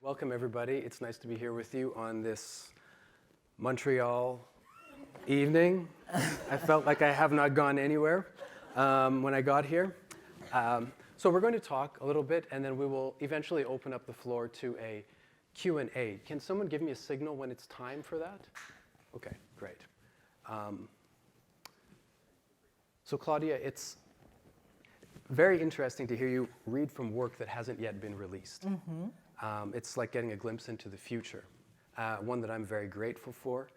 Welcome, everybody. It's nice to be here with you on this Montreal evening. I felt like I have not gone anywhere when I got here. So we're going to talk a little bit, and then we will eventually open up the floor to a Q&A. Can someone give me a signal when it's time for that? Okay, great. So Claudia, it's very interesting to hear you read from work that hasn't yet been released. Mm-hmm. It's like getting a glimpse into the future, one that I'm very grateful for.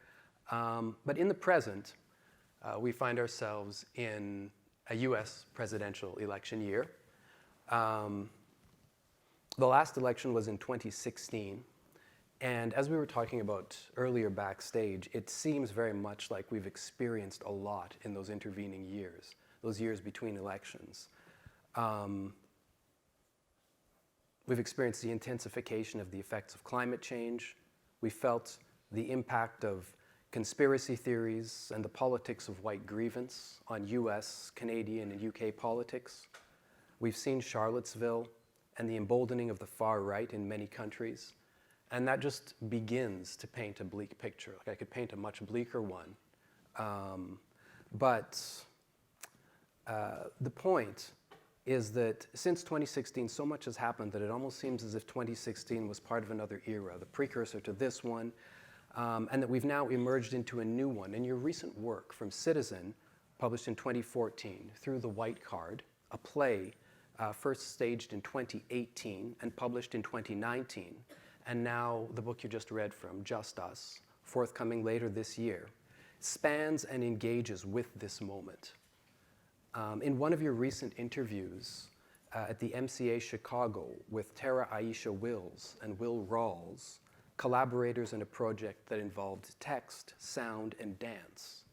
But in the present, we find ourselves in a US presidential election year. The last election was in 2016. And as we were talking about earlier backstage, it seems very much like we've experienced a lot in those intervening years, those years between elections. We've experienced the intensification of the effects of climate change. We felt the impact of conspiracy theories and the politics of white grievance on US, Canadian, and UK politics. We've seen Charlottesville and the emboldening of the far right in many countries. And that just begins to paint a bleak picture. Like I could paint a much bleaker one. But the point is that since 2016, so much has happened that it almost seems as if 2016 was part of another era, the precursor to this one, and that we've now emerged into a new one. And your recent work from Citizen, published in 2014, Through the White Card, a play first staged in 2018 and published in 2019, and now the book you just read from, Just Us, forthcoming later this year, spans and engages with this moment. In one of your recent interviews at the MCA Chicago with Tara Aisha Wills and Will Rawls, collaborators in a project that involved text, sound, and dance,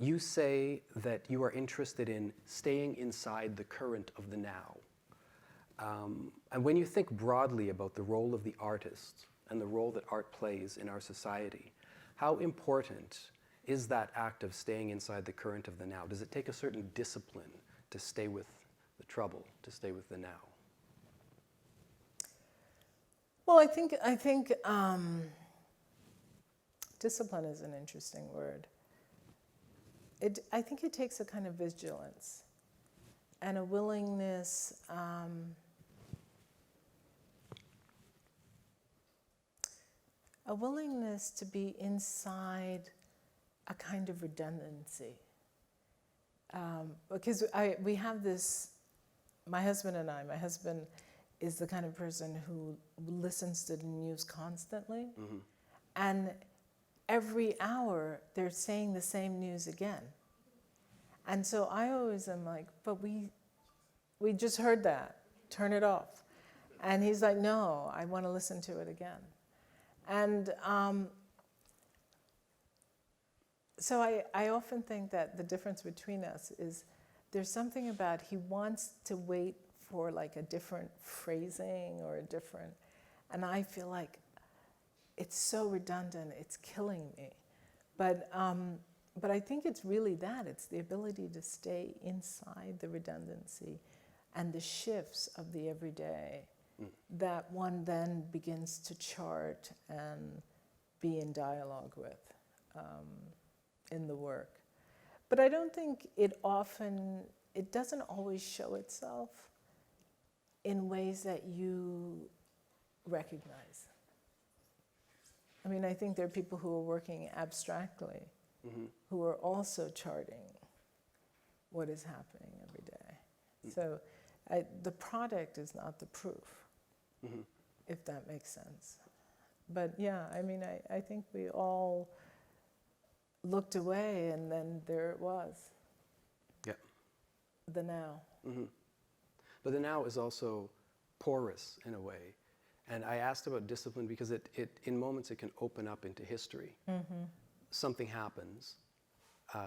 you say that you are interested in staying inside the current of the now. And when you think broadly about the role of the artist and the role that art plays in our society, how important is that act of staying inside the current of the now? Does it take a certain discipline to stay with the trouble, to stay with the now? Well, I think discipline is an interesting word. I think it takes a kind of vigilance and a willingness to be inside a kind of redundancy. Because we have this, my husband is the kind of person who listens to the news constantly. Mm-hmm. And every hour they're saying the same news again. And so I always am like, but we just heard that, turn it off. And he's like, no, I want to listen to it again. And so I often think that the difference between us is there's something about he wants to wait for like a different phrasing or a different, and I feel like it's so redundant, it's killing me. But I think it's really that, it's the ability to stay inside the redundancy and the shifts of the everyday that one then begins to chart and be in dialogue with. In the work. But I don't think it doesn't always show itself in ways that you recognize. I mean, I think there are people who are working abstractly, mm-hmm. who are also charting what is happening every day. Mm-hmm. So the product is not the proof, mm-hmm. if that makes sense. But yeah, I mean, I think we all looked away, and then there it was. Yeah. The now. Mm-hmm. But the now is also porous in a way. And I asked about discipline because it in moments it can open up into history. Mm-hmm. Something happens,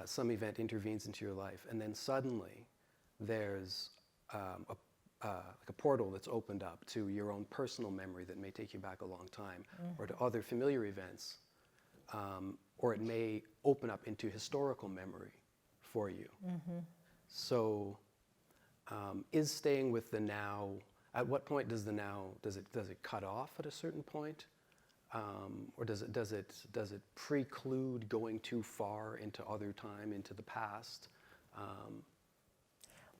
some event intervenes into your life, and then suddenly there's like a portal that's opened up to your own personal memory that may take you back a long time, mm-hmm. or to other familiar events. Or it may open up into historical memory for you. Mm-hmm. So is staying with the now At what point does does it cut off at a certain point? Or does it preclude going too far into other time, into the past?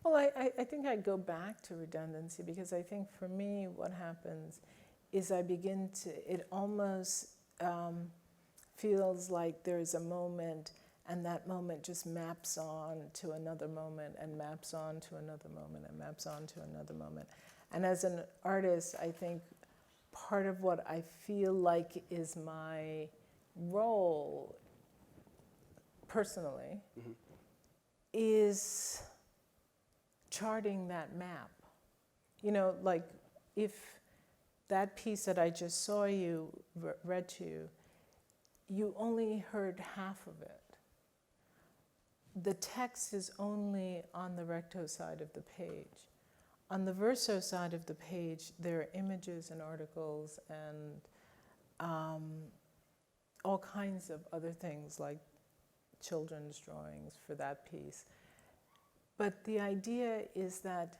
Well, I think I go back to redundancy, because I think for me what happens is it almost feels like there's a moment, and that moment just maps on to another moment, and maps on to another moment, and maps on to another moment. And as an artist, I think part of what I feel like is my role personally is charting that map. You know, like if that piece that I just saw you read to you, you only heard half of it. The text is only on the recto side of the page. On the verso side of the page, there are images and articles and all kinds of other things, like children's drawings for that piece. But the idea is that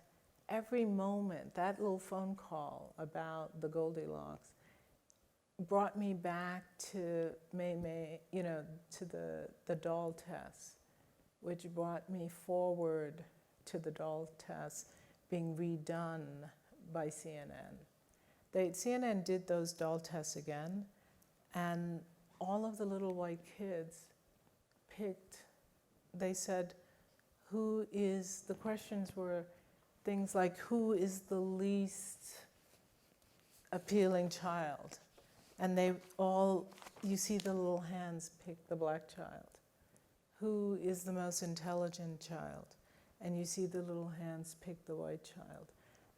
every moment, that little phone call about the Goldilocks brought me back to Mei, you know, to the doll test, which brought me forward to the doll test being redone by CNN. CNN did those doll tests again, and all of the little white kids picked, they said, the questions were things like, who is the least appealing child? And you see the little hands pick the black child. Who is the most intelligent child? And you see the little hands pick the white child.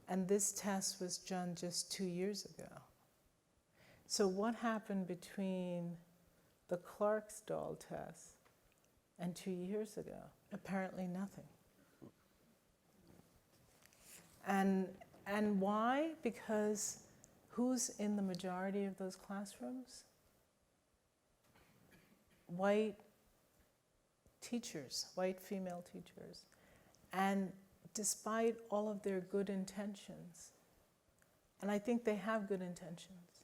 And this test was done just 2 years ago. So what happened between the Clark's doll test and 2 years ago? Apparently nothing. And why? Because who's in the majority of those classrooms? White teachers, white female teachers. And despite all of their good intentions, and I think they have good intentions,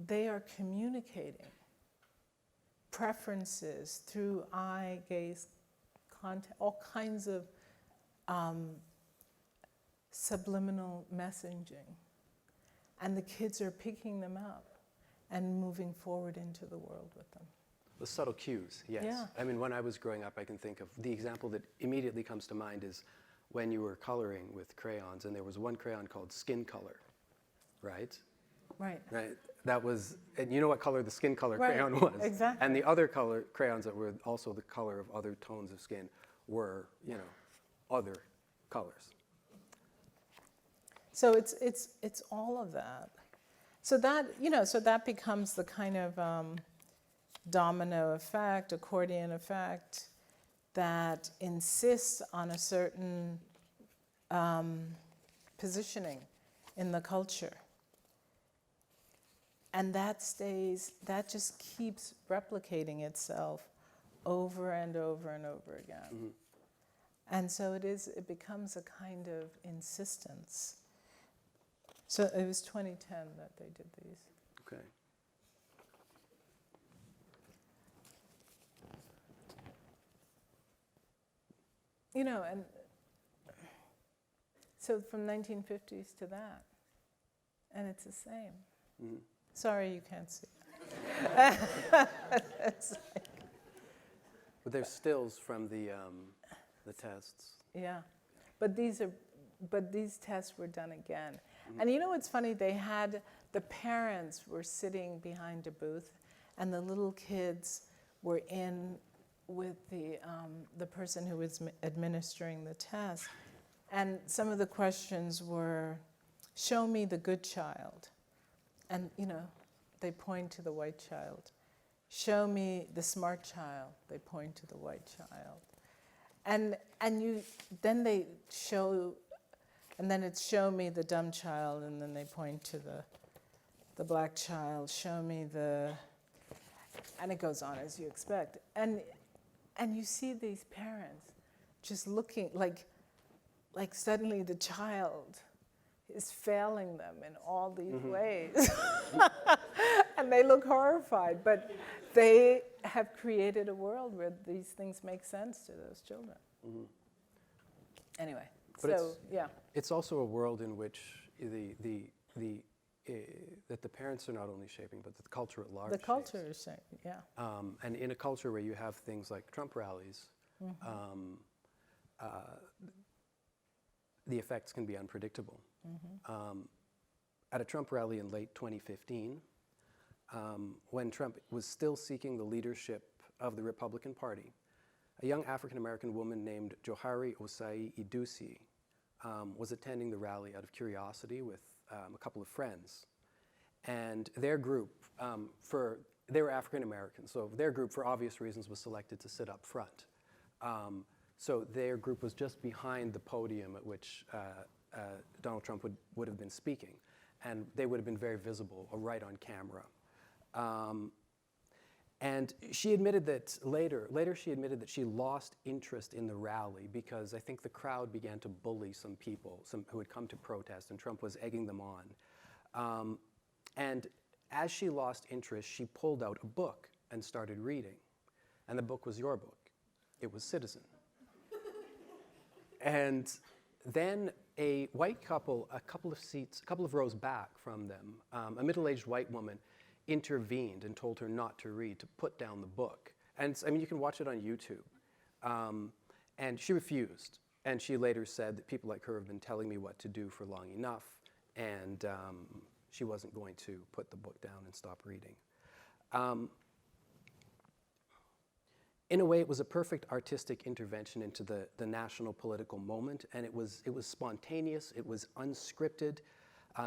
they are communicating preferences through eye, gaze, contact, all kinds of subliminal messaging. And the kids are picking them up and moving forward into the world with them. The subtle cues, yes. Yeah. I mean, when I was growing up, I can think of the example that immediately comes to mind is when you were coloring with crayons, and there was one crayon called skin color, right? Right. Right. That was, and you know what color the skin color Right, crayon was. exactly. And the other color crayons that were also the color of other tones of skin were, you know, other colors. So it's all of that. So that, you know, so that becomes the kind of domino effect, accordion effect, that insists on a certain positioning in the culture. And that just keeps replicating itself over and over and over again. Mm-hmm. And so it becomes a kind of insistence. So it was 2010 that they did these. Okay. You know, and so from 1950s to that, and it's the same. Mm-hmm. Sorry, you can't see. But there's stills from the tests. Yeah, but these tests were done again. Mm-hmm. And you know what's funny? The parents were sitting behind a booth, and the little kids were in with the person who was administering the test. And some of the questions were, show me the good child. And, you know, they point to the white child. Show me the smart child. They point to the white child. And then they show, and then it's show me the dumb child, and then they point to the black child. Show me and it goes on as you expect. And you see these parents just looking like like suddenly the child is failing them in all these ways. And they look horrified, but they have created a world where these things make sense to those children. Anyway, But so yeah. It's also a world in which that the parents are not only shaping, but that the culture at large The culture shapes. is saying, yeah. And in a culture where you have things like Trump rallies, the effects can be unpredictable. At a Trump rally in late 2015, when Trump was still seeking the leadership of the Republican Party, a young African-American woman named Johari Osai Idusi was attending the rally out of curiosity with a couple of friends. And their group, they were African-American, so their group, for obvious reasons, was selected to sit up front. So their group was just behind the podium at which Donald Trump would have been speaking. And they would have been very visible, or right on camera. And she admitted that later she admitted that she lost interest in the rally because I think the crowd began to bully some people, who had come to protest, and Trump was egging them on. And as she lost interest, she pulled out a book and started reading. And the book was your book. It was Citizen. And then a white couple, a couple of rows back from them, a middle-aged white woman intervened and told her not to read, to put down the book. And I mean, you can watch it on YouTube. And she refused. And she later said that people like her have been telling me what to do for long enough, and she wasn't going to put the book down and stop reading. In a way, it was a perfect artistic intervention into the national political moment, and it was spontaneous, it was unscripted.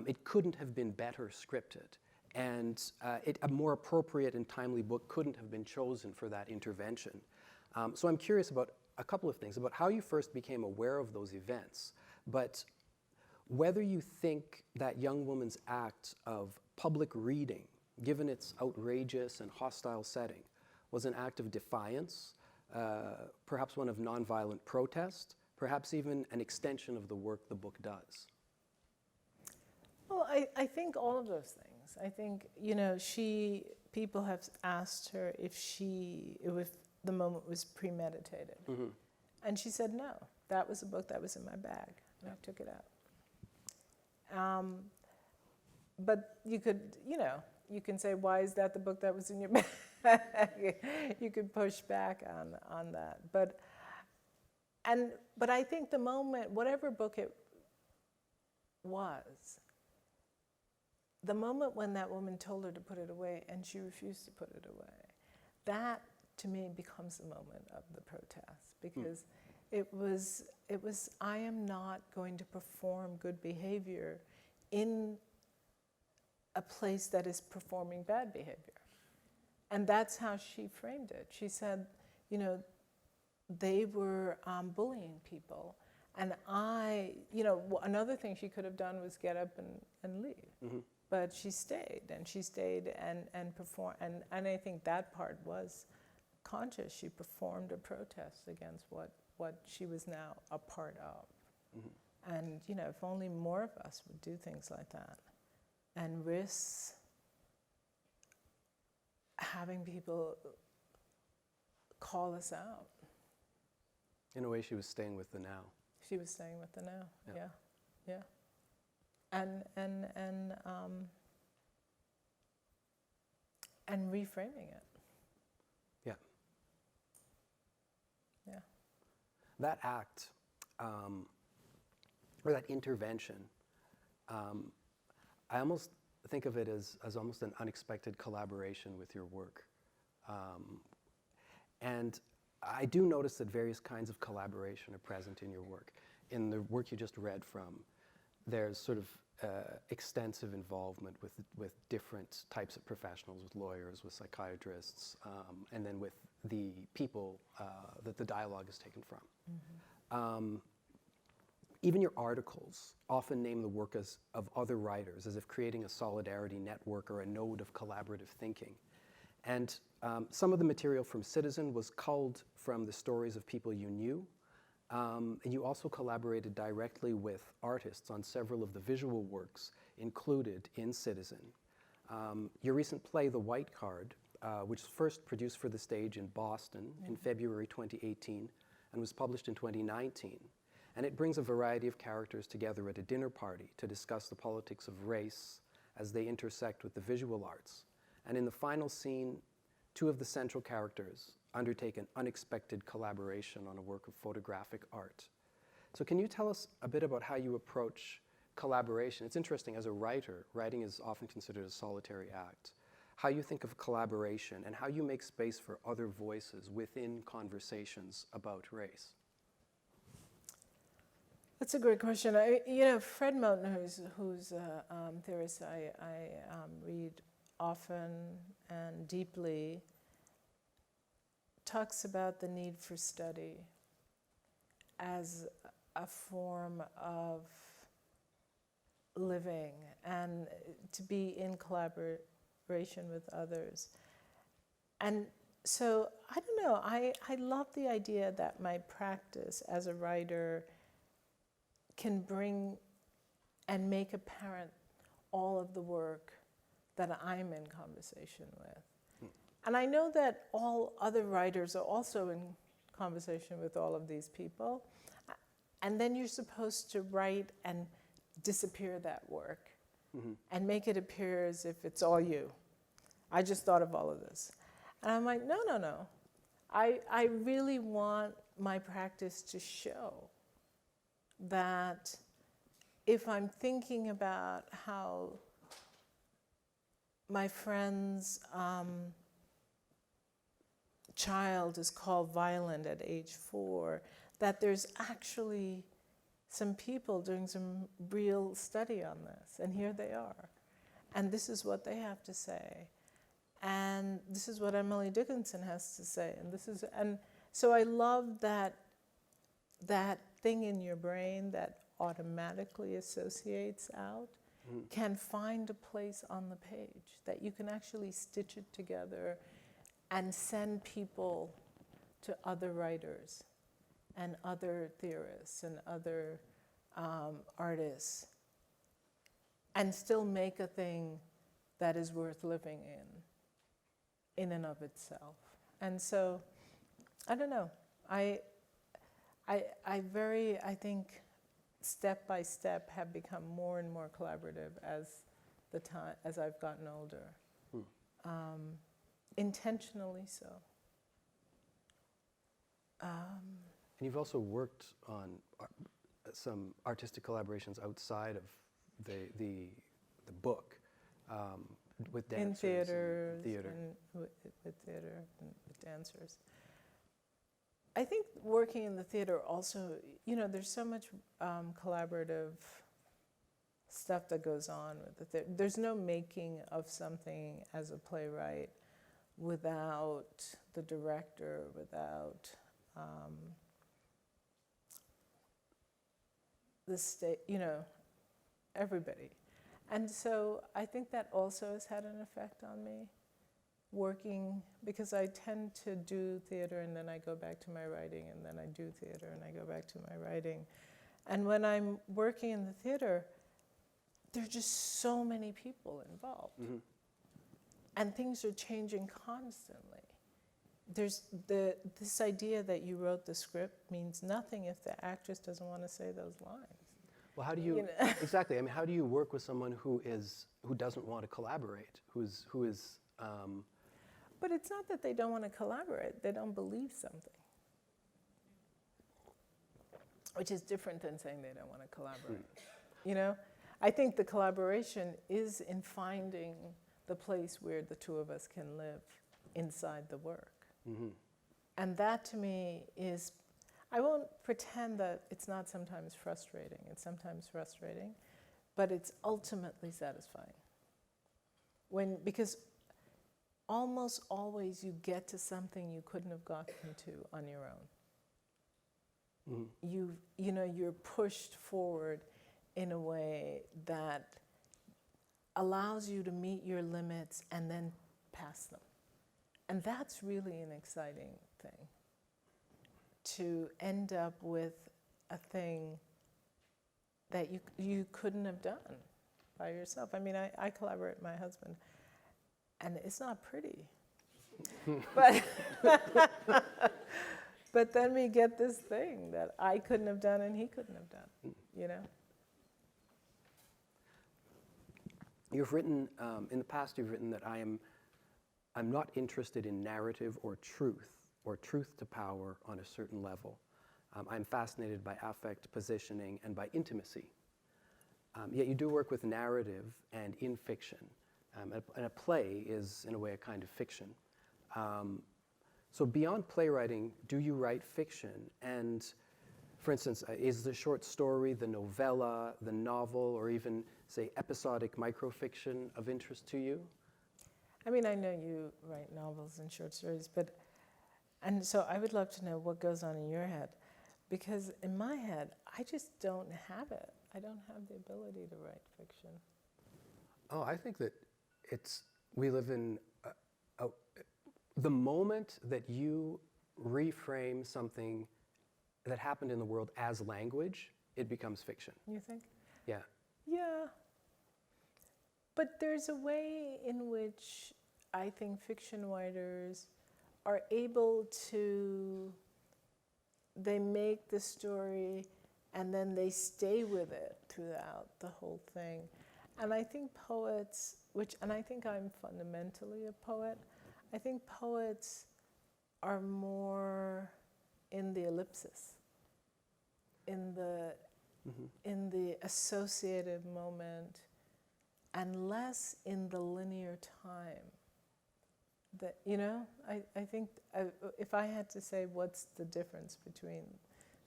It couldn't have been better scripted. And a more appropriate and timely book couldn't have been chosen for that intervention. So I'm curious about a couple of things, about how you first became aware of those events, but whether you think that young woman's act of public reading, given its outrageous and hostile setting, was an act of defiance, perhaps one of nonviolent protest, perhaps even an extension of the work the book does. Well, I think all of those things. I think, people have asked her if the moment was premeditated. And she said no. That was a book that was in my bag, and I took it out. But you could, you can say, why is that the book that was in your bag? You could push back on that. But I think the moment, whatever book it was, the moment when that woman told her to put it away and she refused to put it away, that to me becomes the moment of the protest, because it was I am not going to perform good behavior in a place that is performing bad behavior. And that's how she framed it. She said, they were bullying people. And another thing she could have done was get up and leave. But she stayed and performed. And I think that part was conscious. She performed a protest against what she was now a part of. And, if only more of us would do things like that and risk having people call us out. In a way, she was staying with the now. She was staying with the now, yeah. And reframing it. Yeah. Yeah. That act, or that intervention, I almost think of it as almost an unexpected collaboration with your work. And I do notice that various kinds of collaboration are present in your work. In the work you just read from, there's sort of extensive involvement with different types of professionals, with lawyers, with psychiatrists, and then with the people that the dialogue is taken from. Even your articles often name the work of other writers, as if creating a solidarity network or a node of collaborative thinking. And some of the material from Citizen was culled from the stories of people you knew. And you also collaborated directly with artists on several of the visual works included in Citizen. Your recent play, The White Card, which was first produced for the stage in Boston in February 2018 and was published in 2019. And it brings a variety of characters together at a dinner party to discuss the politics of race as they intersect with the visual arts. And in the final scene, two of the central characters undertake an unexpected collaboration on a work of photographic art. So can you tell us a bit about how you approach collaboration? It's interesting, as a writer, writing is often considered a solitary act. How you think of collaboration and how you make space for other voices within conversations about race. That's a great question. Fred Moten, who's a theorist I read often and deeply, talks about the need for study as a form of living and to be in collaboration with others. And so, I don't know, I love the idea that my practice as a writer can bring and make apparent all of the work that I'm in conversation with. And I know that all other writers are also in conversation with all of these people. And then you're supposed to write and disappear that work and make it appear as if it's all you. I just thought of all of this. And I'm like, no. I really want my practice to show that if I'm thinking about how my friend's child is called violent at age 4, that there's actually some people doing some real study on this, and here they are. And this is what they have to say. And this is what Emily Dickinson has to say. And so I love that thing in your brain that automatically associates out can find a place on the page, that you can actually stitch it together and send people to other writers and other theorists and other artists, and still make a thing that is worth living in and of itself. And so, I don't know, I think step by step have become more and more collaborative as I've gotten older. Intentionally so. And you've also worked on some artistic collaborations outside of the book, with dancers. In theater. And theater. And with theater and with dancers. I think working in the theater also, there's so much collaborative stuff that goes on with the theater. There's no making of something as a playwright without the director, without the state, everybody. And so I think that also has had an effect on me, working, because I tend to do theater and then I go back to my writing, and then I do theater and I go back to my writing. And when I'm working in the theater, there are just so many people involved. And things are changing constantly. There's this idea that you wrote the script means nothing if the actress doesn't want to say those lines. Well, how do you exactly? I mean, how do you work with someone who doesn't want to collaborate? Who is? But it's not that they don't want to collaborate; they don't believe something, which is different than saying they don't want to collaborate. I think the collaboration is in finding the place where the two of us can live inside the work. And that to me is, I won't pretend that it's not sometimes frustrating. It's sometimes frustrating, but it's ultimately satisfying. Because almost always you get to something you couldn't have gotten to on your own. You're pushed forward in a way that allows you to meet your limits and then pass them. And that's really an exciting thing. to end up with a thing that you couldn't have done by yourself. I mean, I collaborate with my husband, and it's not pretty. but but then we get this thing that I couldn't have done and he couldn't have done, you know? You've written, in the past you've written that I'm not interested in narrative or truth to power on a certain level. I'm fascinated by affect, positioning, and by intimacy. Yet you do work with narrative and in fiction. And a play is, in a way, a kind of fiction. So beyond playwriting, do you write fiction? And, for instance, is the short story, the novella, the novel, or even, say, episodic microfiction of interest to you? I mean, I know you write novels and short stories, and so I would love to know what goes on in your head. Because in my head, I just don't have it. I don't have the ability to write fiction. Oh, I think that we live in the moment that you reframe something that happened in the world as language, it becomes fiction. You think? Yeah. Yeah. But there's a way in which I think fiction writers are able to, they make the story and then they stay with it throughout the whole thing. And I think poets, and I think I'm fundamentally a poet, I think poets are more in the ellipsis, in the associative moment, and less in the linear time. That, you know, I think if I had to say what's the difference between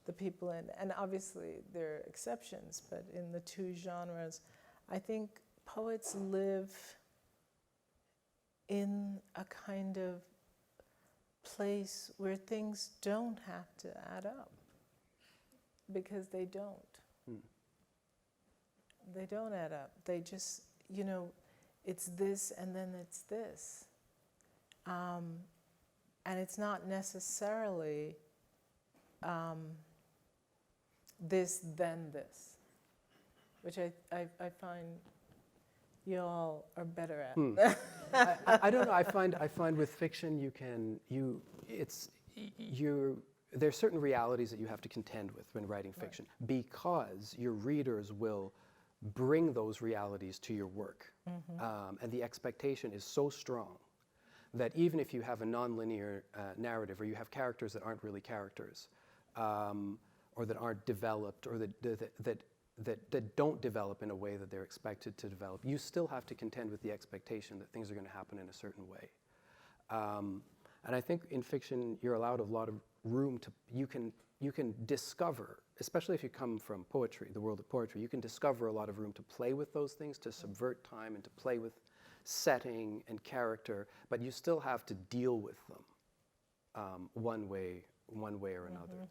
the people and obviously there are exceptions, but in the two genres, I think poets live in a kind of place where things don't have to add up, because they don't. They don't add up. They just, you know, it's this and then it's this. And it's not necessarily this, then this, which I find you all are better at. I don't know. I find with fiction there's certain realities that you have to contend with when writing fiction, because your readers will bring those realities to your work, and the expectation is so strong that even if you have a nonlinear narrative, or you have characters that aren't really characters, or that aren't developed, or that don't develop in a way that they're expected to develop, you still have to contend with the expectation that things are going to happen in a certain way. And I think in fiction, you're allowed a lot of room to, you can discover, especially if you come from poetry, the world of poetry, you can discover a lot of room to play with those things, to subvert time and to play with setting and character, but you still have to deal with them one way or another.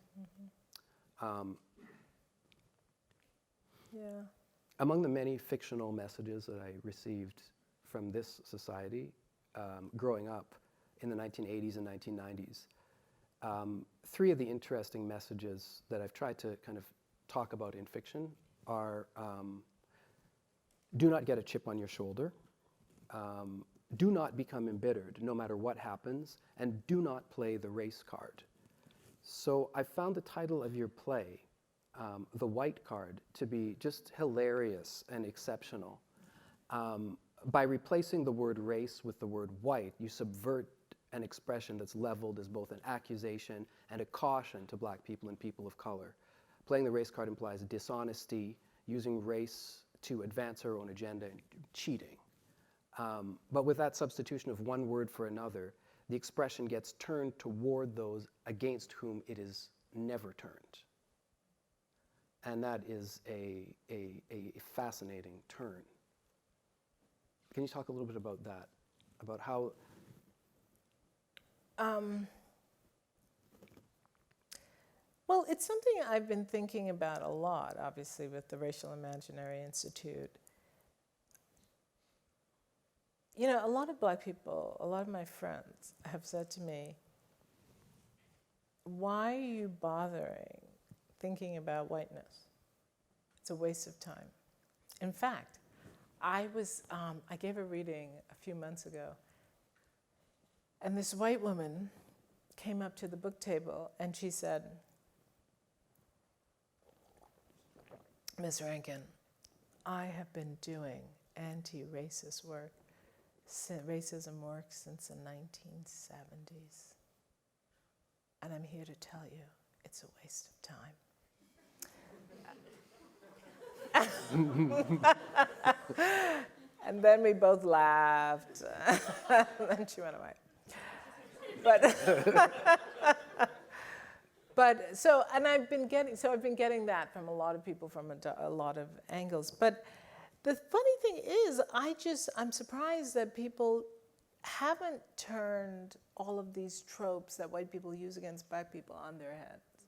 Yeah. Among the many fictional messages that I received from this society growing up in the 1980s and 1990s, three of the interesting messages that I've tried to kind of talk about in fiction are do not get a chip on your shoulder, do not become embittered no matter what happens, and do not play the race card. So I found the title of your play, The White Card, to be just hilarious and exceptional. By replacing the word race with the word white, you subvert an expression that's leveled as both an accusation and a caution to black people and people of color. Playing the race card implies dishonesty, using race to advance our own agenda, and cheating. But with that substitution of one word for another, the expression gets turned toward those against whom it is never turned. And that is a fascinating turn. Can you talk a little bit about that? About how... Well, it's something I've been thinking about a lot, obviously, with the Racial Imaginary Institute. You know, a lot of black people, a lot of my friends have said to me, why are you bothering thinking about whiteness? It's a waste of time. In fact, I gave a reading a few months ago, and this white woman came up to the book table and she said, "Ms. Rankine, I have been doing anti-racist work, racism work since the 1970s. And I'm here to tell you, it's a waste of time." And then we both laughed. And then she went away. I've been getting that from a lot of people from a lot of angles. But the funny thing is, I'm surprised that people haven't turned all of these tropes that white people use against black people on their heads,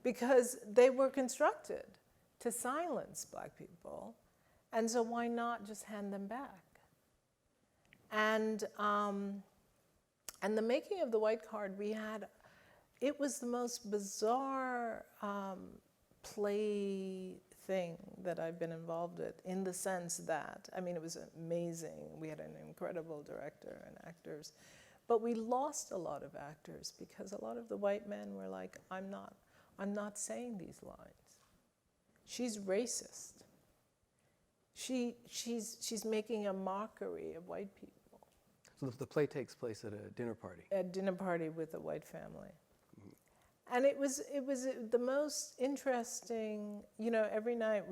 because they were constructed to silence black people, and so why not just hand them back? And the making of the white card, it was the most bizarre play thing that I've been involved with, in the sense that, it was amazing. We had an incredible director and actors, but we lost a lot of actors because a lot of the white men were like, I'm not saying these lines. She's racist. She's making a mockery of white people. So the play takes place at a dinner party. At a dinner party with a white family. And it was the most interesting, every night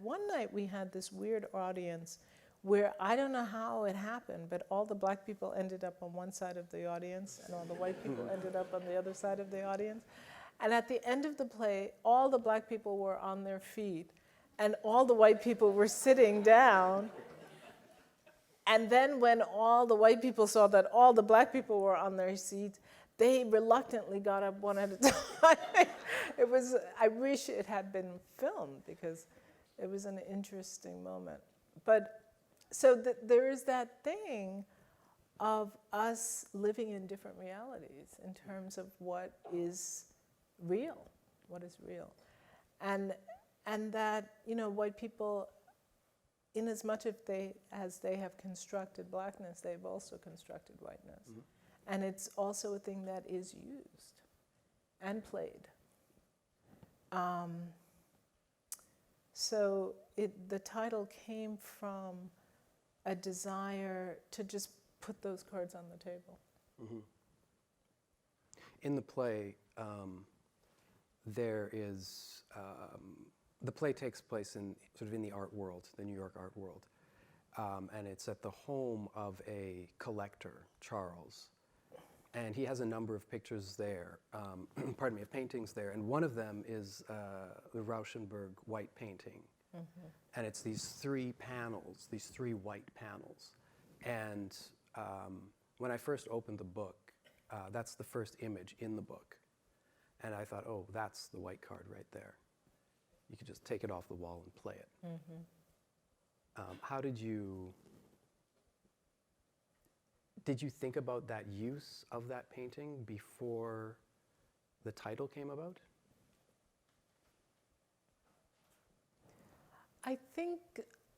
one night we had this weird audience where I don't know how it happened, but all the black people ended up on one side of the audience and all the white people ended up on the other side of the audience. And at the end of the play, all the black people were on their feet and all the white people were sitting down. And then when all the white people saw that all the black people were on their seats, they reluctantly got up one at a time. I wish it had been filmed because it was an interesting moment. But so there is that thing of us living in different realities in terms of what is real, and that white people, in as much as they have constructed blackness, they've also constructed whiteness. Mm-hmm. And it's also a thing that is used and played. So the title came from a desire to just put those cards on the table. Mm-hmm. In the play, there is, the play takes place in the art world, the New York art world. And it's at the home of a collector, Charles. And he has a number of pictures there, of paintings there. And one of them is the Rauschenberg white painting. Mm-hmm. And it's these three white panels. And when I first opened the book, that's the first image in the book. And I thought, oh, that's the white card right there. You could just take it off the wall and play it. Mm-hmm. How did you think about that use of that painting before the title came about? I think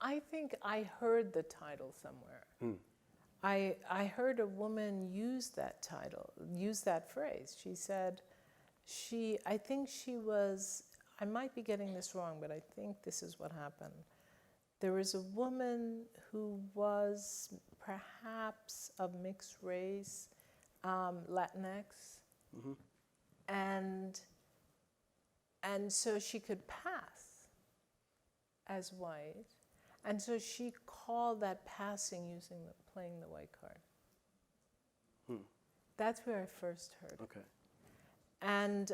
I heard the title somewhere. Mm. I heard a woman use that phrase. She said, I might be getting this wrong, but I think this is what happened. There was a woman who was perhaps of mixed race, Latinx, mm-hmm. and so she could pass as white, and so she called that passing playing the white card. That's where I first heard it. Okay. And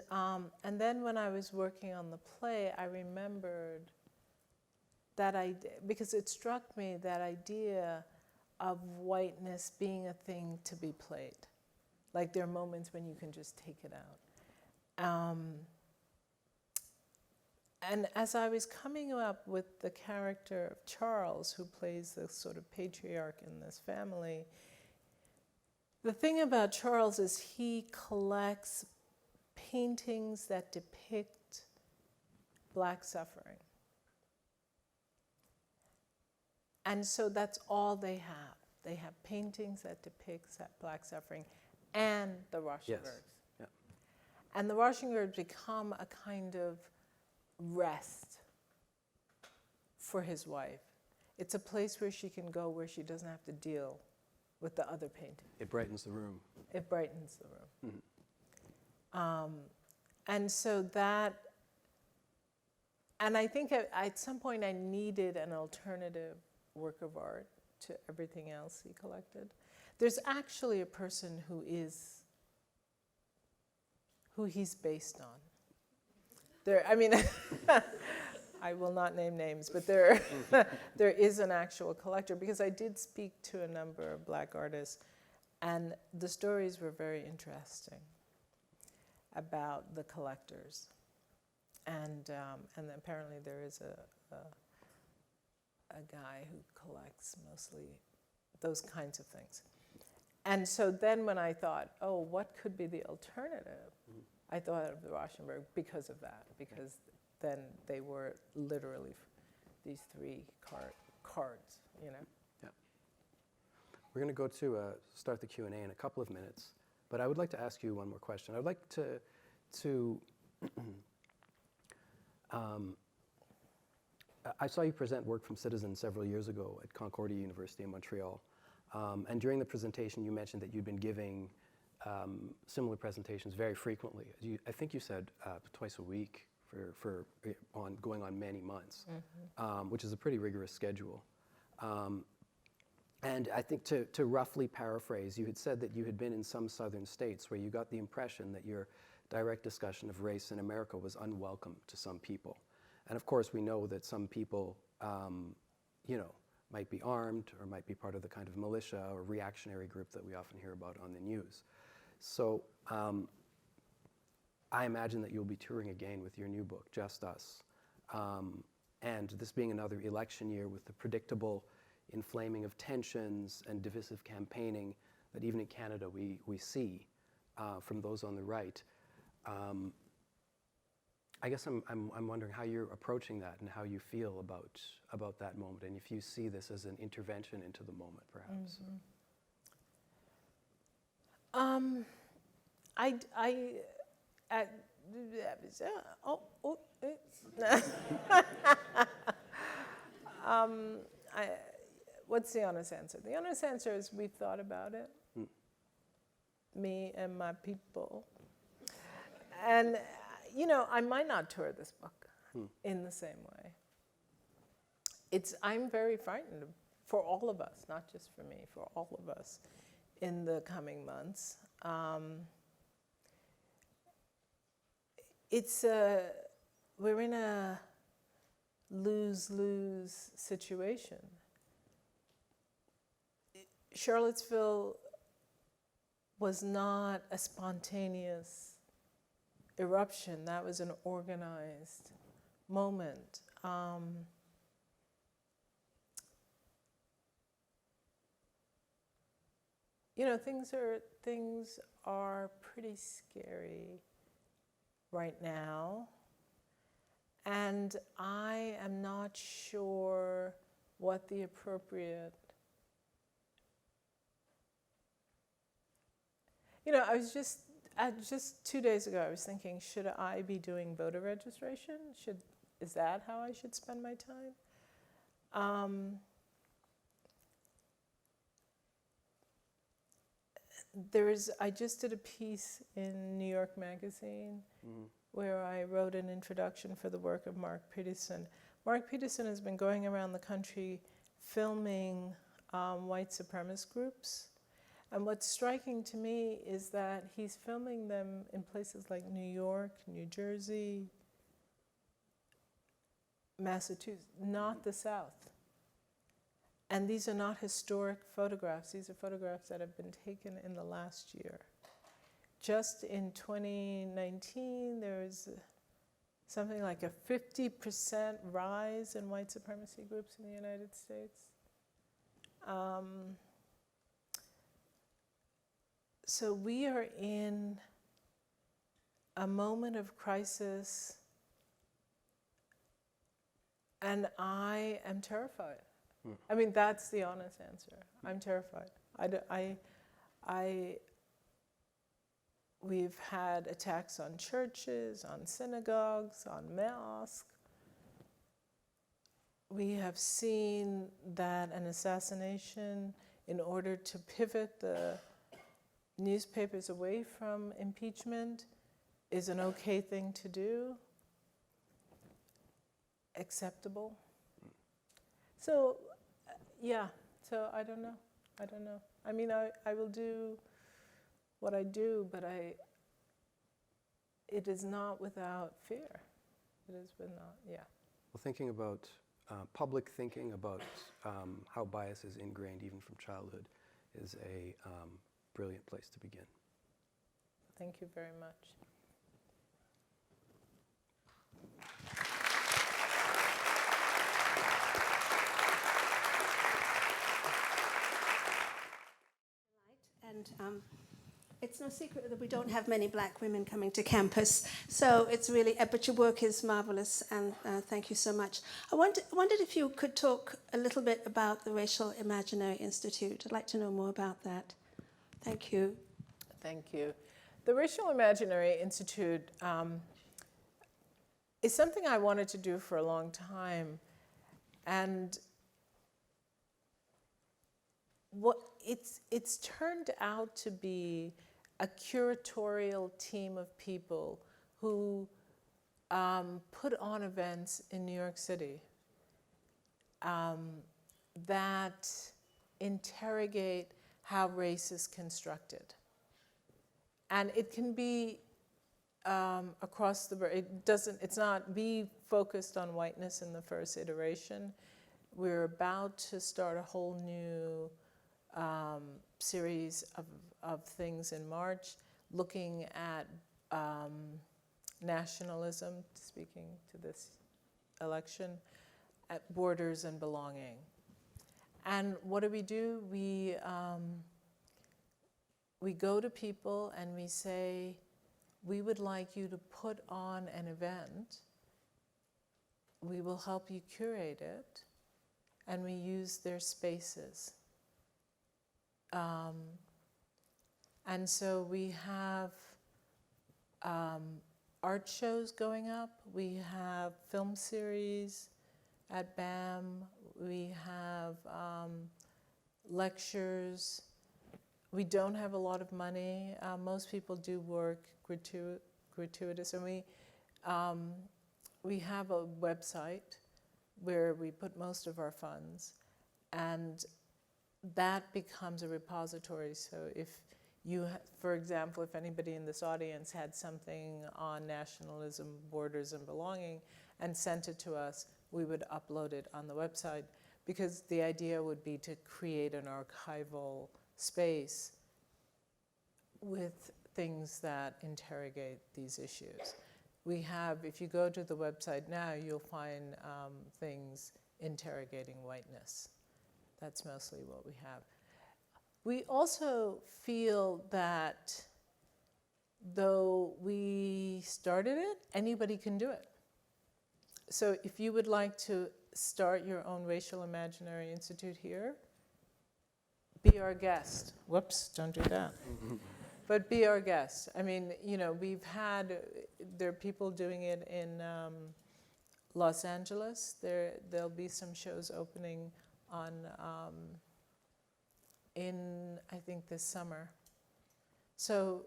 then when I was working on the play, I remembered that idea, because it struck me, that idea of whiteness being a thing to be played. Like there are moments when you can just take it out. And as I was coming up with the character of Charles, who plays the sort of patriarch in this family, the thing about Charles is he collects paintings that depict Black suffering. And so that's all they have. They have paintings that depict Black suffering and the Rauschenbergs. Yes. Yeah. And the Rauschenbergs become a kind of rest for his wife. It's a place where she can go where she doesn't have to deal with the other painting. It brightens the room. It brightens the room. Mm-hmm. And so that, and I think at some point I needed an alternative work of art to everything else he collected. There's actually a person who he's based on. I will not name names, but there is an actual collector, because I did speak to a number of Black artists, and the stories were very interesting about the collectors. And apparently there is a guy who collects mostly those kinds of things. And so then when I thought, oh, what could be the alternative? I thought of the Rauschenberg because of that, because then they were literally these three cards, you know. Yeah. We're going to go to start the Q&A in a couple of minutes, but I would like to ask you one more question. I would like to I saw you present work from citizens several years ago at Concordia University in Montreal, and during the presentation you mentioned that you'd been giving similar presentations very frequently. I think you said twice a week for going on many months, which is a pretty rigorous schedule. And I think to roughly paraphrase, you had said that you had been in some southern states where you got the impression that your direct discussion of race in America was unwelcome to some people. And of course, we know that some people, might be armed or might be part of the kind of militia or reactionary group that we often hear about on the news. So I imagine that you'll be touring again with your new book, Just Us. And this being another election year with the predictable inflaming of tensions and divisive campaigning that even in Canada we see from those on the right. I guess I'm wondering how you're approaching that and how you feel about that moment, and if you see this as an intervention into the moment, perhaps. What's the honest answer? The honest answer is we've thought about it, me and my people. And, I might not tour this book in the same way. I'm very frightened for all of us, not just for me, for all of us in the coming months. We're in a lose-lose situation. Charlottesville was not a spontaneous eruption. That was an organized moment. Things are pretty scary right now, and I am not sure what the appropriate. Just 2 days ago, I was thinking, should I be doing voter registration? Is that how I should spend my time? I just did a piece in New York Magazine where I wrote an introduction for the work of Mark Peterson. Mark Peterson has been going around the country filming white supremacist groups. And what's striking to me is that he's filming them in places like New York, New Jersey, Massachusetts, not the South. And these are not historic photographs. These are photographs that have been taken in the last year. Just in 2019, there's something like a 50% rise in white supremacy groups in the United States. So we are in a moment of crisis, and I am terrified. I mean, that's the honest answer. I'm terrified. We've had attacks on churches, on synagogues, on mosques. We have seen that an assassination, in order to pivot the newspapers away from impeachment, is an okay thing to do, acceptable. So, yeah, so I don't know. I mean, I will do what I do, but it is not without fear. It is not, yeah. Well, thinking about public thinking about how bias is ingrained even from childhood is a brilliant place to begin. Thank you very much. And it's no secret that we don't have many black women coming to campus, so it's really, but your work is marvelous, and thank you so much. I wondered if you could talk a little bit about the Racial Imaginary Institute. I'd like to know more about that. Thank you. Thank you. The Racial Imaginary Institute is something I wanted to do for a long time, and it's turned out to be a curatorial team of people who put on events in New York City that interrogate how race is constructed. And it can be across the board. It's not be focused on whiteness in the first iteration. We're about to start a whole new series of things in March, looking at nationalism, speaking to this election, at borders and belonging. And what do? We go to people and we say, we would like you to put on an event. We will help you curate it, and we use their spaces. And so we have art shows going up, we have film series at BAM, we have lectures. We don't have a lot of money. Most people do work gratuitous, and we have a website where we put most of our funds, and that becomes a repository. So if you, for example, if anybody in this audience had something on nationalism, borders, and belonging and sent it to us, we would upload it on the website, because the idea would be to create an archival space with things that interrogate these issues. We have, if you go to the website now, you'll find things interrogating whiteness. That's mostly what we have. We also feel that though we started it, anybody can do it. So if you would like to start your own Racial Imaginary Institute here, be our guest. Whoops, don't do that. But be our guest. I mean, you know, there are people doing it in Los Angeles. There'll be some shows opening on, I think this summer. So,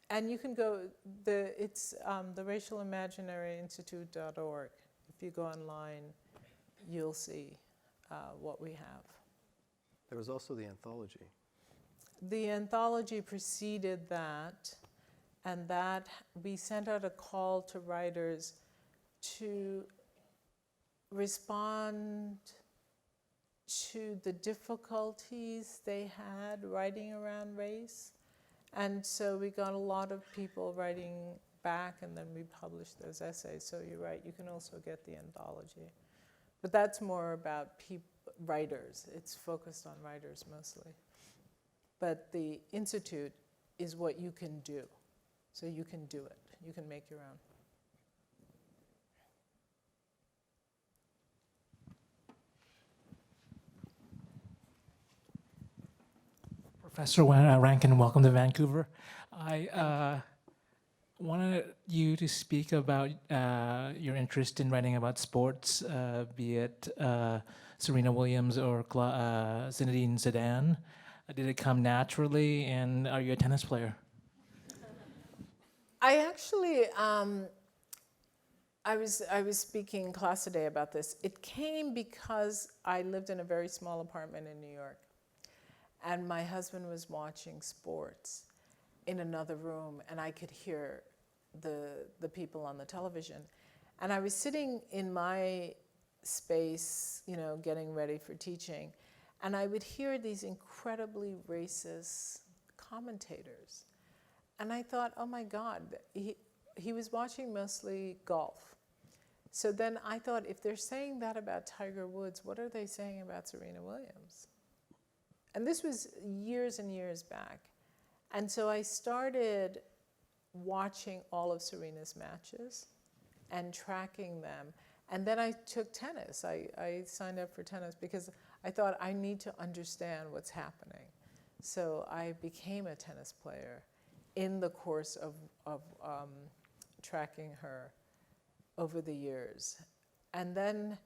and you can go, it's the racialimaginaryinstitute.org. If you go online, you'll see what we have. There was also the anthology. The anthology preceded that, and that we sent out a call to writers to respond to the difficulties they had writing around race. And so we got a lot of people writing back, and then we published those essays. So you're right, you can also get the anthology. But that's more about writers. It's focused on writers mostly. But the Institute is what you can do. So you can do it. You can make your own. Professor Rankine, welcome to Vancouver. I wanted you to speak about your interest in writing about sports, be it Serena Williams or Zinedine Zidane. Did it come naturally, and are you a tennis player? I actually, I was speaking in class today about this. It came because I lived in a very small apartment in New York, and my husband was watching sports in another room, and I could hear the people on the television. And I was sitting in my space, you know, getting ready for teaching, and I would hear these incredibly racist commentators. And I thought, oh my God, he was watching mostly golf. So then I thought, if they're saying that about Tiger Woods, what are they saying about Serena Williams? And this was years and years back. And so I started watching all of Serena's matches and tracking them. And then I took tennis. I signed up for tennis because I thought I need to understand what's happening. So I became a tennis player in the course of tracking her over the years. And then,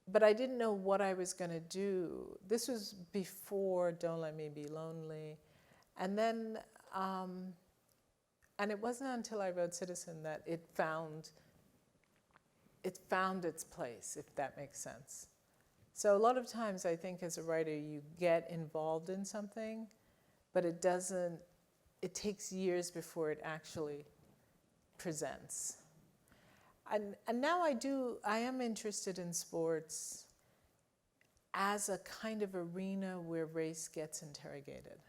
but I didn't know what I was going to do. This was before Don't Let Me Be Lonely. And then, and it wasn't until I wrote Citizen that it found its place, if that makes sense. So a lot of times I think as a writer you get involved in something, but it takes years before it actually presents. And now I am interested in sports as a kind of arena where race gets interrogated.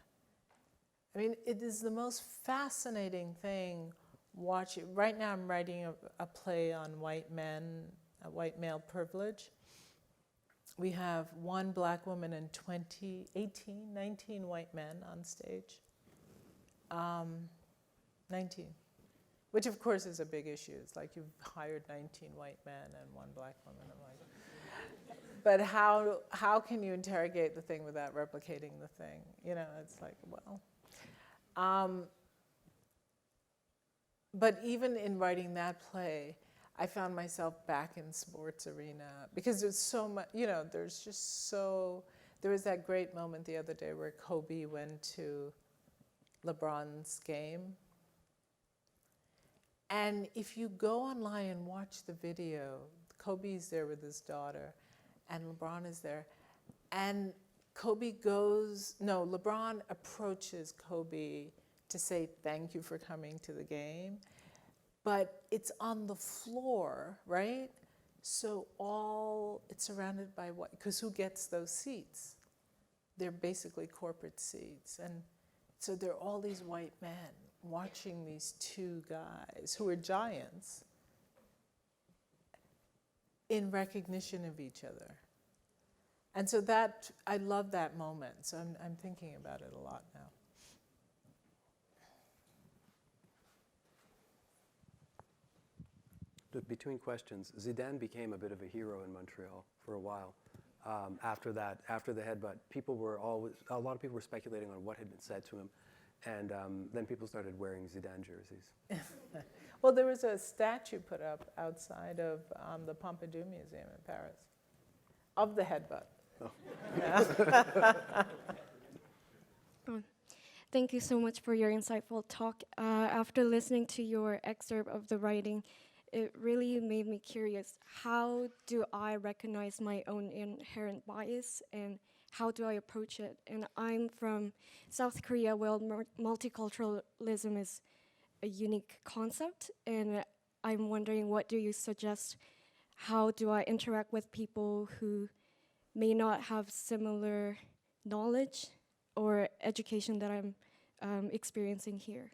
I mean, it is the most fascinating thing watching. Right now I'm writing a play on white men, white male privilege. We have one black woman and 19 white men on stage. 19, which of course is a big issue. It's like you've hired 19 white men and one black woman. I'm like, but how can you interrogate the thing without replicating the thing? You know, it's like, well. But even in writing that play, I found myself back in sports arena because there's so much, you know, there was that great moment the other day where Kobe went to LeBron's game. And if you go online and watch the video, Kobe's there with his daughter and LeBron is there. And LeBron approaches Kobe to say thank you for coming to the game. But it's on the floor, right? So it's surrounded by what? Because who gets those seats? They're basically corporate seats. And so there are all these white men watching these two guys who are giants in recognition of each other. And so I love that moment. So I'm thinking about it a lot now. Between questions, Zidane became a bit of a hero in Montreal for a while. After the headbutt, a lot of people were speculating on what had been said to him, and then people started wearing Zidane jerseys. Well, there was a statue put up outside of the Pompidou Museum in Paris of the headbutt. Oh. Yeah. Thank you so much for your insightful talk. After listening to your excerpt of the writing, it really made me curious. How do I recognize my own inherent bias, and how do I approach it? And I'm from South Korea, where multiculturalism is a unique concept, and I'm wondering, what do you suggest? How do I interact with people who may not have similar knowledge or education that I'm experiencing here?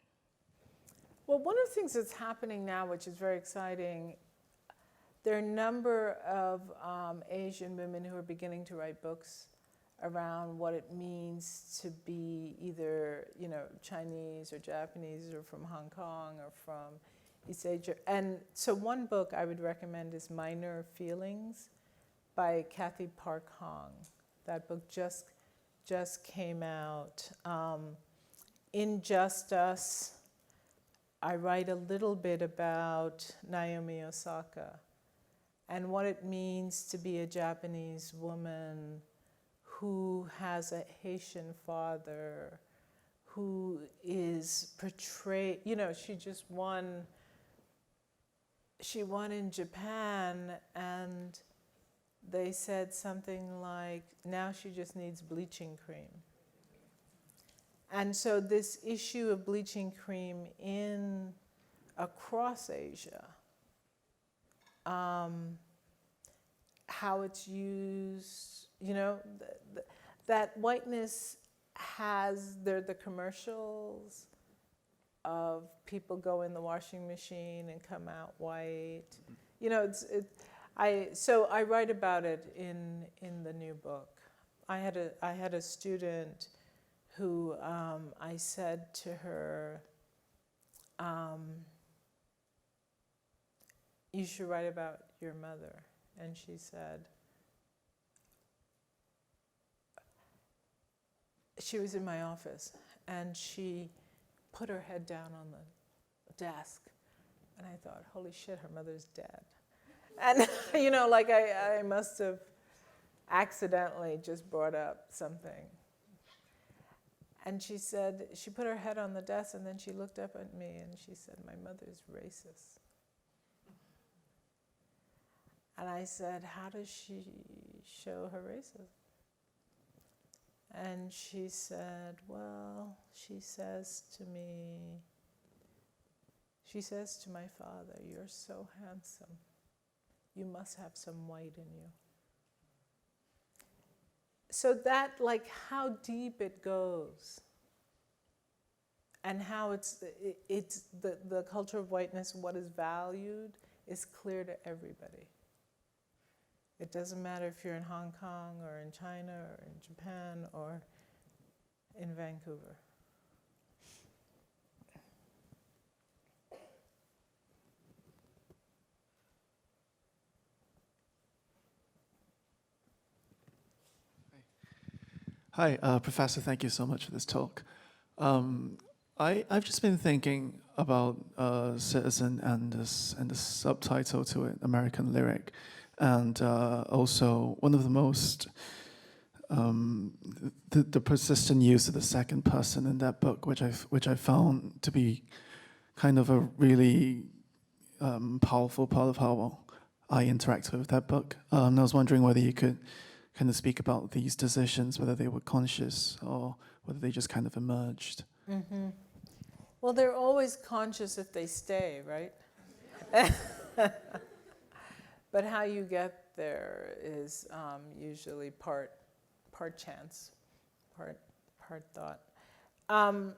Well, one of the things that's happening now, which is very exciting, there are a number of Asian women who are beginning to write books around what it means to be either, Chinese or Japanese or from Hong Kong or from East Asia. And so one book I would recommend is Minor Feelings by Kathy Park Hong. That book just came out. In Just Us, I write a little bit about Naomi Osaka and what it means to be a Japanese woman who has a Haitian father, who is portrayed, she won in Japan, and they said something like, now she just needs bleaching cream. And so this issue of bleaching cream across Asia, how it's used, that whiteness has, the commercials of people go in the washing machine and come out white. So I write about it in the new book. I had a student who I said to her, you should write about your mother. And she said, she was in my office, and she put her head down on the desk. And I thought, holy shit, her mother's dead. And, I must have accidentally just brought up something. And she said, she put her head on the desk, and then she looked up at me and she said, my mother's racist. And I said, how does she show her racism? And she said, well, she says to my father, you're so handsome. You must have some white in you. So that, how deep it goes, and how it's the culture of whiteness, what is valued, is clear to everybody. It doesn't matter if you're in Hong Kong or in China or in Japan or in Vancouver. Hi, Professor, thank you so much for this talk. I've just been thinking about Citizen and the subtitle to it, American Lyric, and also one of the most, the persistent use of the second person in that book, which I found to be kind of a really powerful part of how I interact with that book. And I was wondering whether you could kind of speak about these decisions, whether they were conscious or whether they just kind of emerged. Mm-hmm. Well, they're always conscious if they stay, right? But how you get there is usually part chance, part thought. I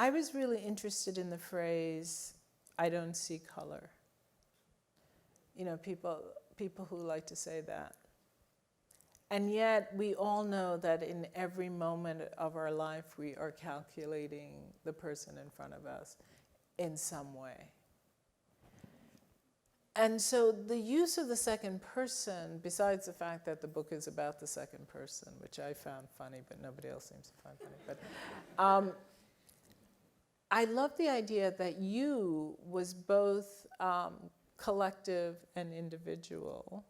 was really interested in the phrase, I don't see color. People who like to say that. And yet, we all know that in every moment of our life, we are calculating the person in front of us in some way. And so the use of the second person, besides the fact that the book is about the second person, which I found funny, but nobody else seems to find funny, but I love the idea that you was both collective and individual,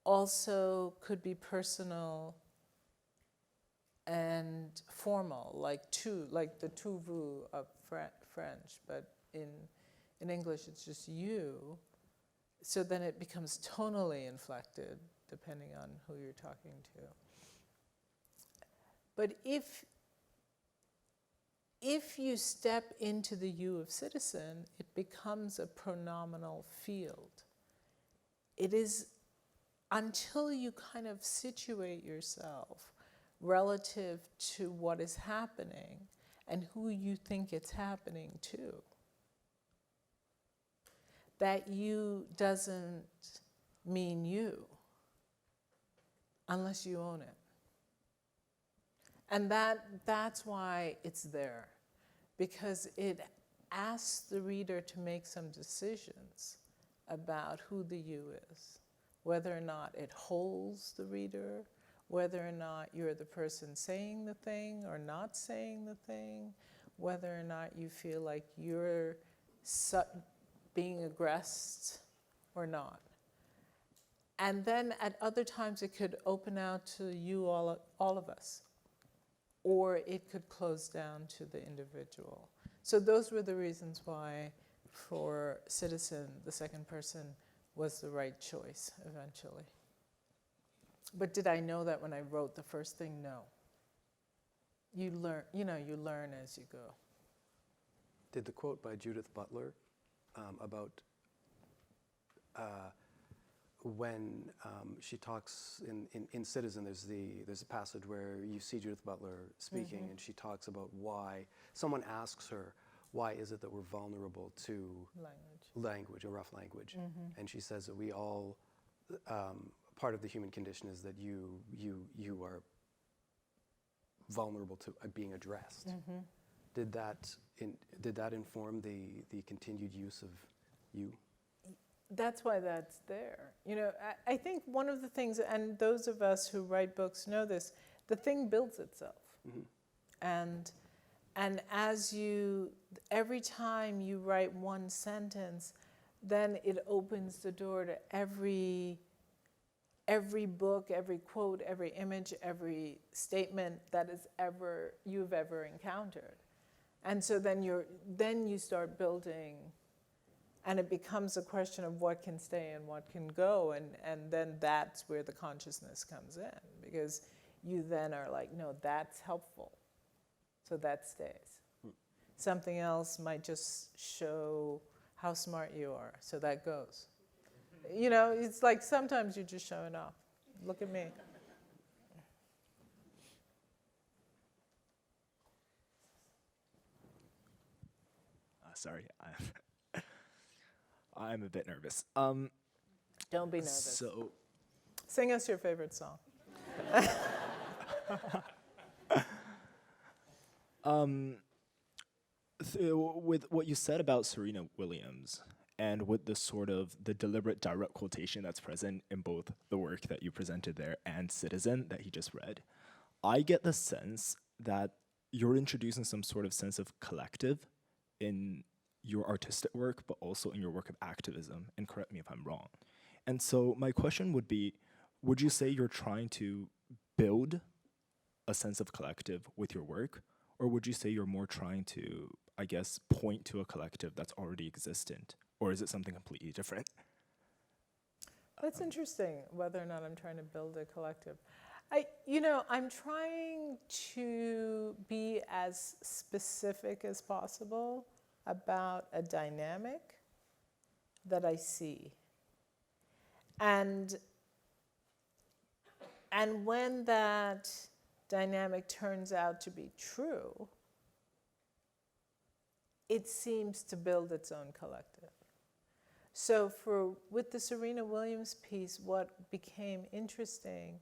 also could be personal and formal, like the tu vous of French, but in English it's just you. So then it becomes tonally inflected, depending on who you're talking to. But if you step into the you of citizen, it becomes a pronominal field. It is until you kind of situate yourself relative to what is happening and who you think it's happening to, that you doesn't mean you unless you own it. And that's why it's there, because it asks the reader to make some decisions about who the you is, whether or not it holds the reader, whether or not you're the person saying the thing or not saying the thing, whether or not you feel like you're being aggressed or not. And then at other times it could open out to you, all of us, or it could close down to the individual. So those were the reasons why for Citizen, the second person was the right choice eventually. But did I know that when I wrote the first thing? No. You learn as you go. Did the quote by Judith Butler about when she talks in Citizen, there's a passage where you see Judith Butler speaking, and she talks about why someone asks her, why is it that we're vulnerable to language, or rough language? And she says that we all, part of the human condition is that you are vulnerable to being addressed. Did that inform the continued use of you? That's why that's there. I think one of the things, and those of us who write books know this, the thing builds itself. And every time you write one sentence, then it opens the door to every book, every quote, every image, every statement that you've ever encountered. And so then you start building, and it becomes a question of what can stay and what can go, and then that's where the consciousness comes in, because you then are like, no, that's helpful, so that stays. Something else might just show how smart you are, so that goes. It's like sometimes you're just showing off. Look at me. Sorry, I'm a bit nervous. Don't be nervous. So, Sing us your favorite song. with what you said about Serena Williams, and with the deliberate direct quotation that's present in both the work that you presented there and Citizen that he just read, I get the sense that you're introducing some sort of sense of collective in your artistic work, but also in your work of activism, and correct me if I'm wrong. And so my question would be, would you say you're trying to build a sense of collective with your work, or would you say you're more trying to, I guess, point to a collective that's already existent, or is it something completely different? That's interesting, whether or not I'm trying to build a collective. I'm trying to be as specific as possible about a dynamic that I see. And when that dynamic turns out to be true, it seems to build its own collective. So with the Serena Williams piece, what became interesting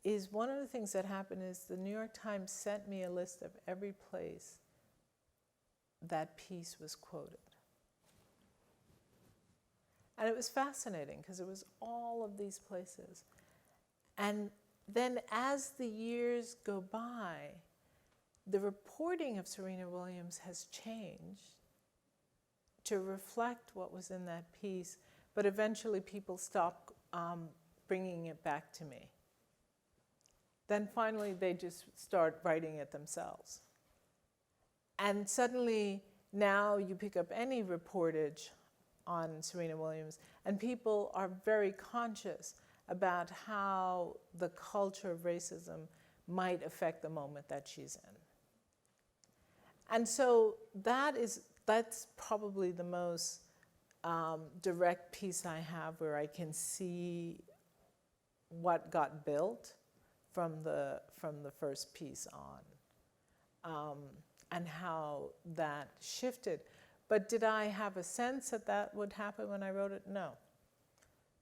is one of the things that happened is the New York Times sent me a list of every place that piece was quoted. And it was fascinating because it was all of these places. And then as the years go by, the reporting of Serena Williams has changed to reflect what was in that piece, but eventually people stopped bringing it back to me. Then finally they just start writing it themselves. And suddenly now you pick up any reportage on Serena Williams, and people are very conscious about how the culture of racism might affect the moment that she's in. And so that's probably the most direct piece I have where I can see what got built from the first piece on, and how that shifted. But did I have a sense that would happen when I wrote it? No.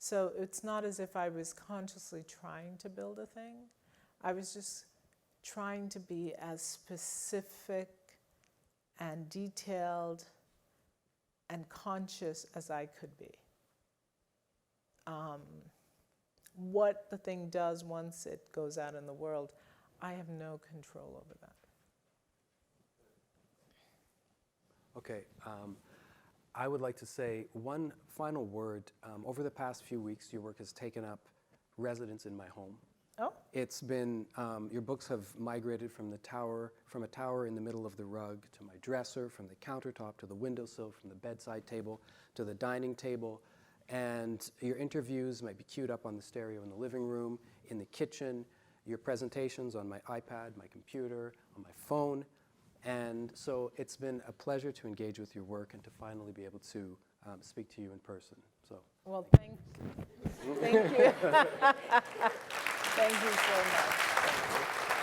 So it's not as if I was consciously trying to build a thing. I was just trying to be as specific and detailed and conscious as I could be. What the thing does once it goes out in the world, I have no control over that. Okay, I would like to say one final word. Over the past few weeks, your work has taken up residence in my home. Oh, It's been, your books have migrated from a tower in the middle of the rug to my dresser, from the countertop to the windowsill, from the bedside table to the dining table. And your interviews might be queued up on the stereo in the living room, in the kitchen, your presentations on my iPad, my computer, on my phone. And so it's been a pleasure to engage with your work and to finally be able to speak to you in person. So, well, thank you. Thank you so much. Thank you.